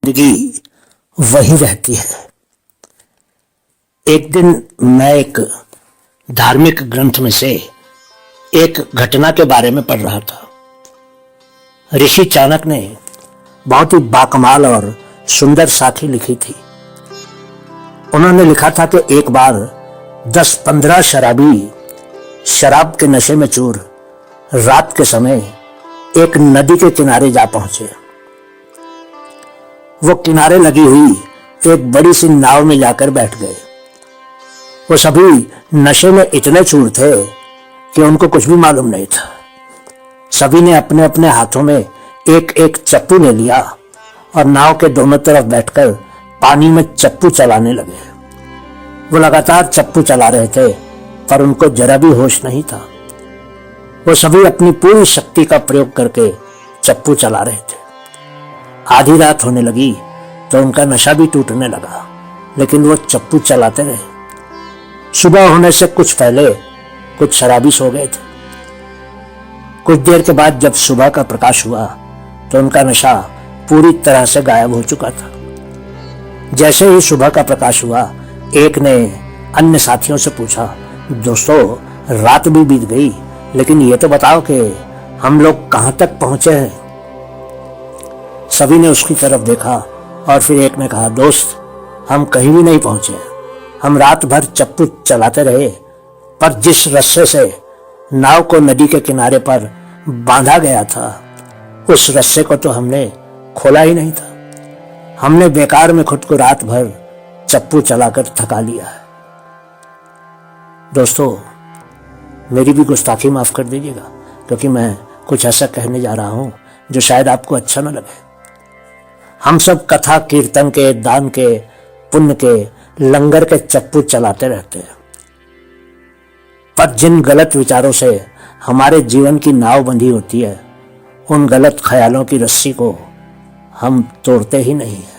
जिंदगी वही रहती है। एक दिन मैं एक धार्मिक ग्रंथ में से एक घटना के बारे में पढ़ रहा था। ऋषि चाणक्य ने बहुत ही बाकमाल और सुंदर साखी लिखी थी। उन्होंने लिखा था कि एक बार 10-15 शराबी शराब के नशे में चूर रात के समय एक नदी के किनारे जा पहुंचे। वो किनारे लगी हुई एक बड़ी सी नाव में जाकर बैठ गए। वो सभी नशे में इतने चूर थे कि उनको कुछ भी मालूम नहीं था। सभी ने अपने अपने हाथों में एक एक चप्पू ले लिया और नाव के दोनों तरफ बैठकर पानी में चप्पू चलाने लगे। वो लगातार चप्पू चला रहे थे पर उनको जरा भी होश नहीं था। वो सभी अपनी पूरी शक्ति का प्रयोग करके चप्पू चला रहे थे। आधी रात होने लगी तो उनका नशा भी टूटने लगा, लेकिन वो चप्पू चलाते रहे। सुबह होने से कुछ पहले कुछ शराबी सो गए थे। कुछ देर के बाद जब सुबह का प्रकाश हुआ तो उनका नशा पूरी तरह से गायब हो चुका था। जैसे ही सुबह का प्रकाश हुआ, एक ने अन्य साथियों से पूछा, दोस्तों रात भी बीत गई, लेकिन ये तो बताओ कि हम लोग कहां तक पहुंचे हैं। सभी ने उसकी तरफ देखा और फिर एक ने कहा, दोस्त हम कहीं भी नहीं पहुंचे। हम रात भर चप्पू चलाते रहे, पर जिस रस्से से नाव को नदी के किनारे पर बांधा गया था, उस रस्से को तो हमने खोला ही नहीं था। हमने बेकार में खुद को रात भर चप्पू चलाकर थका लिया है। दोस्तों मेरी भी गुस्ताखी माफ कर दीजिएगा, क्योंकि मैं कुछ ऐसा कहने जा रहा हूं जो शायद आपको अच्छा न लगे। हम सब कथा कीर्तन के, दान के, पुण्य के, लंगर के चप्पू चलाते रहते हैं, पर जिन गलत विचारों से हमारे जीवन की नाव बंधी होती है, उन गलत ख्यालों की रस्सी को हम तोड़ते ही नहीं है।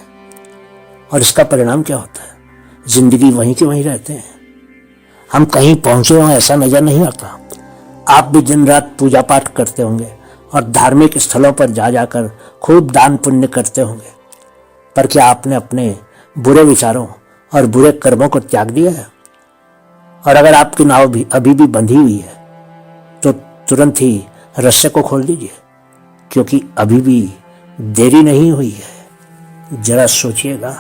और इसका परिणाम क्या होता है? जिंदगी वहीं की वहीं रहते हैं। हम कहीं पहुंचे हों ऐसा नजर नहीं आता। आप भी दिन रात पूजा पाठ करते होंगे और धार्मिक स्थलों पर जा जाकर खूब दान पुण्य करते होंगे, पर क्या आपने अपने बुरे विचारों और बुरे कर्मों को त्याग दिया है? और अगर आपकी नाव भी अभी भी बंधी हुई है तो तुरंत ही रस्से को खोल दीजिए, क्योंकि अभी भी देरी नहीं हुई है। जरा सोचिएगा।